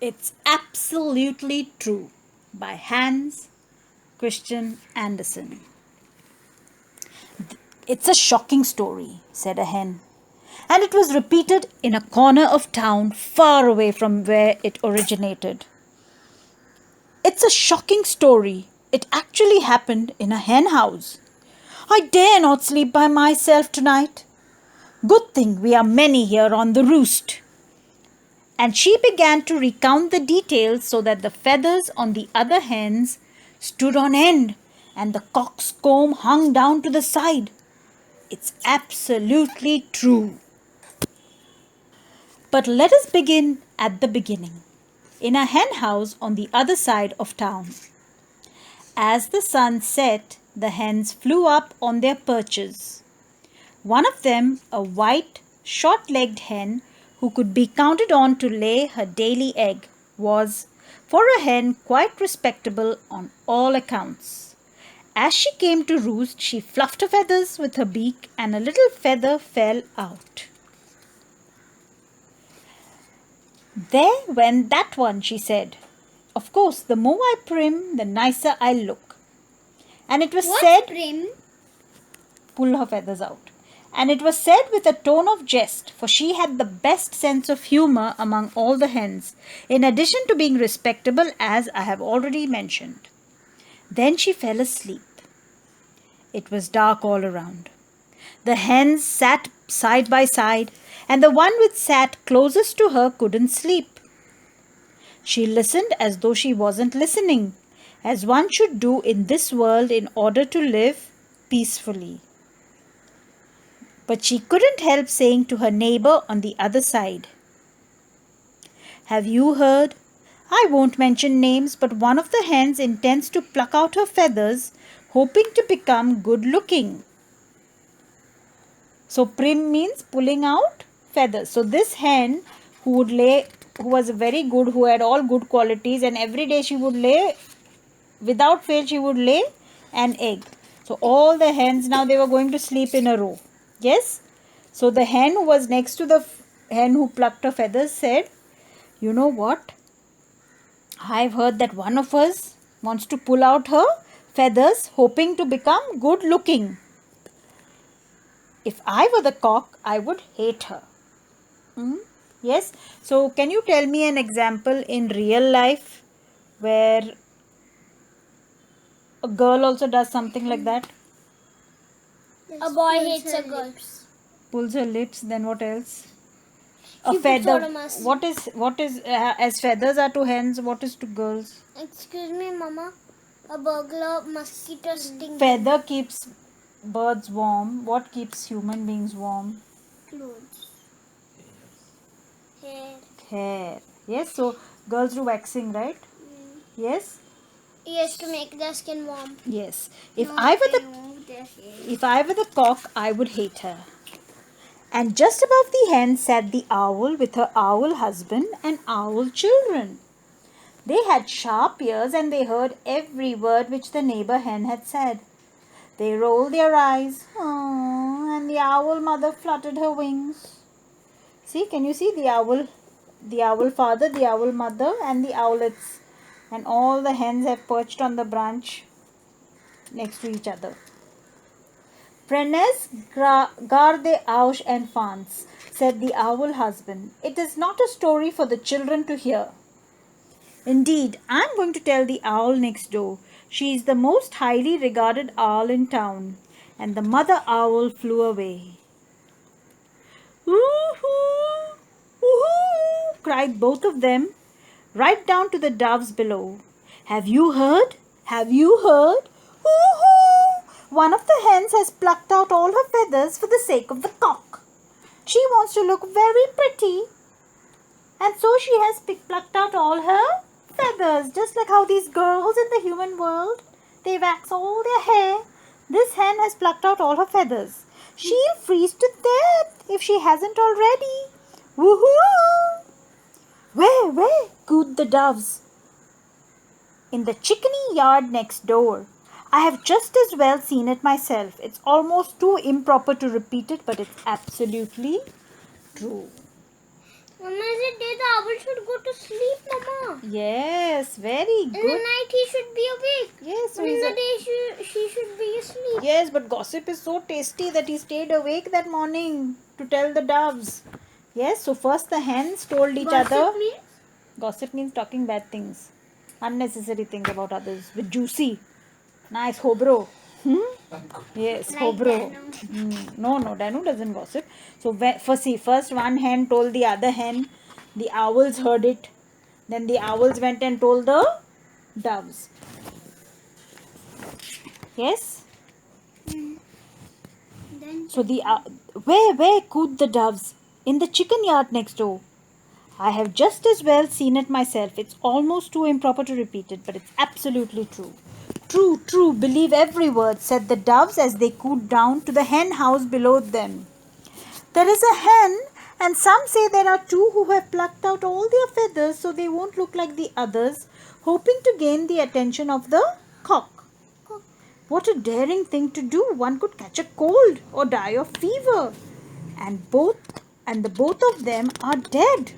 It's absolutely true by Hans Christian Andersen. It's a shocking story, said a hen, and it was repeated in a corner of town far away from where it originated. It's a shocking story. It actually happened in a hen house. I dare not sleep by myself tonight. Good thing we are many here on the roost. And she began to recount the details so that the feathers on the other hens stood on end and the cock's comb hung down to the side. It's absolutely true. But let us begin at the beginning, in a hen house on the other side of town. As the sun set, the hens flew up on their perches. One of them, a white, short-legged hen who could be counted on to lay her daily egg, was, for a hen, quite respectable on all accounts. As she came to roost, she fluffed her feathers with her beak and a little feather fell out. "There went that one," she said. "Of course, the more I prim, the nicer I look." And it was said, prim? Pull her feathers out. And it was said with a tone of jest, for she had the best sense of humour among all the hens, in addition to being respectable, as I have already mentioned. Then she fell asleep. It was dark all around. The hens sat side by side, and the one which sat closest to her couldn't sleep. She listened as though she wasn't listening, as one should do in this world in order to live peacefully. But she couldn't help saying to her neighbour on the other side, "Have you heard? I won't mention names, but one of the hens intends to pluck out her feathers, hoping to become good-looking." So prim means pulling out feathers. So this hen who was very good, who had all good qualities, and every day she would lay, without fail she would lay an egg. So all the hens, now they were going to sleep in a row. Yes? So the hen who was next to the hen who plucked her feathers said, "You know what? I've heard that one of us wants to pull out her feathers, hoping to become good looking. If I were the cock, I would hate her." Yes? So can you tell me an example in real life where a girl also does something like that? A boy hates a girl. Pulls her lips, then what else? A She puts feather. on a mask. What is as feathers are to hens, what is to girls? Excuse me, Mama. A burglar mosquito sting. Feather keeps birds warm. What keeps human beings warm? Clothes. Hair. Hair. Yes, so girls do waxing, right? Yes? Yes, to make their skin warm. Yes. If I were the cock, I would hate her. And just above the hen sat the owl with her owl husband and owl children. They had sharp ears and they heard every word which the neighbour hen had said. They rolled their eyes, and the owl mother fluttered her wings. See, can you see the owl father, the owl mother, and the owlets, and all the hens have perched on the branch next to each other. "Prenez garde auch and fans," said the owl husband. "It is not a story for the children to hear. Indeed, I am going to tell the owl next door. She is the most highly regarded owl in town." And the mother owl flew away. "Woo-hoo! Woo-hoo!" cried both of them, right down to the doves below. "Have you heard? Have you heard? Woo-hoo! One of the hens has plucked out all her feathers for the sake of the cock. She wants to look very pretty, and so she has plucked out all her feathers, just like how these girls in the human world, they wax all their hair. This hen has plucked out all her feathers. She'll freeze to death if she hasn't already. Woohoo!" Where?" cooed the doves. "In the chickeny yard next door. I have just as well seen it myself. It's almost too improper to repeat it, but it's absolutely true." Mama, is it day the owl should go to sleep, Mama? Yes, very In the good. night he should be awake. Yes, so But in he's the day she should be asleep. yes, but gossip is so tasty that he stayed awake that morning to tell the doves. Yes, so first the hens told each other. Gossip means? Gossip means talking bad things, unnecessary things about others with juicy. Nice, hobro. Yes, Like hobro. Danu. No, Danu doesn't gossip. So first one hen told the other hen. The owls heard it. Then the owls went and told the doves. Yes. Then So the where cooed the doves? In the chicken yard next door. I have just as well seen it myself. It's almost too improper to repeat it, but it's absolutely true. True, true, believe every word, said the doves as they cooed down to the hen house below them. There is a hen, and some say there are two who have plucked out all their feathers so they won't look like the others, hoping to gain the attention of the cock. What a daring thing to do! One could catch a cold or die of fever, and the both of them are dead.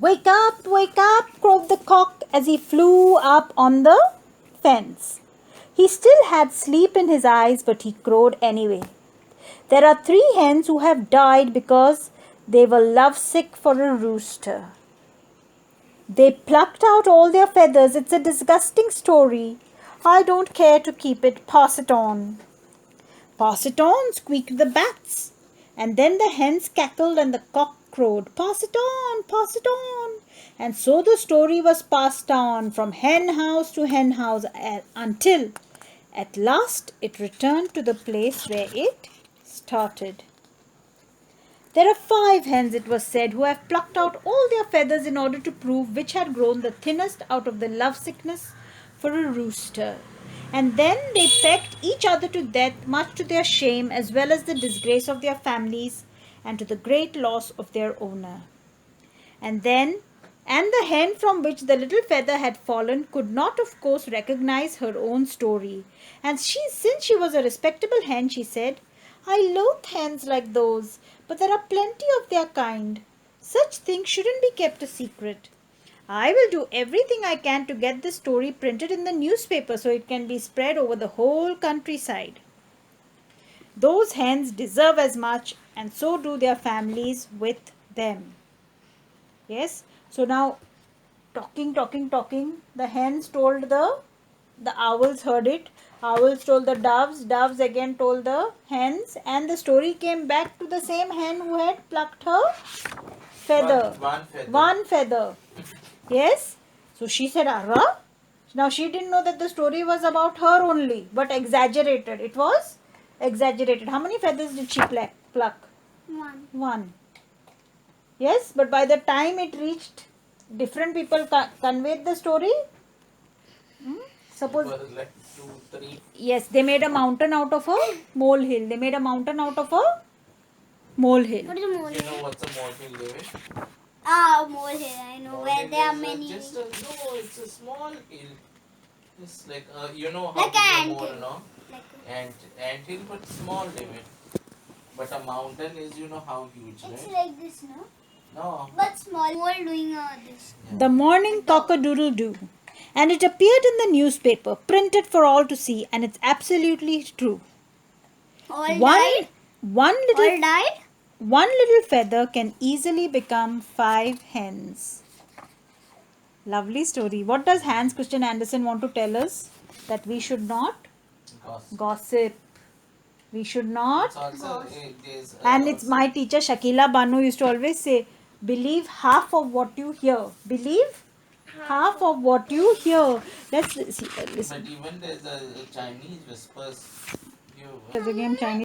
Wake up, crowed the cock as he flew up on the fence. He still had sleep in his eyes, but he crowed anyway. There are 3 hens who have died because they were lovesick for a rooster. They plucked out all their feathers. It's a disgusting story. I don't care to keep it. Pass it on. Pass it on, squeaked the bats. And then the hens cackled and the cock crowed. Pass it on, pass it on. And so the story was passed on from hen house to hen house until at last it returned to the place where it started. There are 5 hens, it was said, who have plucked out all their feathers in order to prove which had grown the thinnest out of the lovesickness for a rooster. And then they pecked each other to death, much to their shame as well as the disgrace of their families and to the great loss of their owner. And the hen from which the little feather had fallen could not, of course, recognize her own story. And since she was a respectable hen, she said, I loathe hens like those, but there are plenty of their kind. Such things shouldn't be kept a secret. I will do everything I can to get this story printed in the newspaper so it can be spread over the whole countryside. Those hens deserve as much, and so do their families with them. Yes. So now talking. The hens told the owls heard it. Owls told the doves. Doves again told the hens. And the story came back to the same hen who had plucked her feather. One feather. One feather. Yes. So she said, Arra. Now she didn't know that the story was about her only, but exaggerated. It was exaggerated. How many feathers did she pluck? One. One. Yes, but by the time it reached, different people conveyed the story. Suppose, It was like 2, 3. yes, they made a mountain out of a molehill. They made a mountain out of a molehill. What is a molehill? You know what's a molehill, David? Ah, molehill. I know where Molehill there are is many. it's a small hill. It's like you know how Like to an do mole, anthill. no? Like Ant hill, but small, David. But a mountain is how huge, it's right? like this, no? No. But small. Mole doing this. The morning cock-a-doodle-doo. And it appeared in the newspaper, printed for all to see, and it's absolutely true. All One, died. one All little died. One little feather can easily become 5 hens. Lovely story. What does Hans Christian Andersen want to tell us? That we should not gossip. We should not. It's also there's And it's my teacher Shakila Banu used to always say, believe half of what you hear. Believe half of what you hear. Let's see, But listen. even there's a Chinese whispers. There's a game Chinese.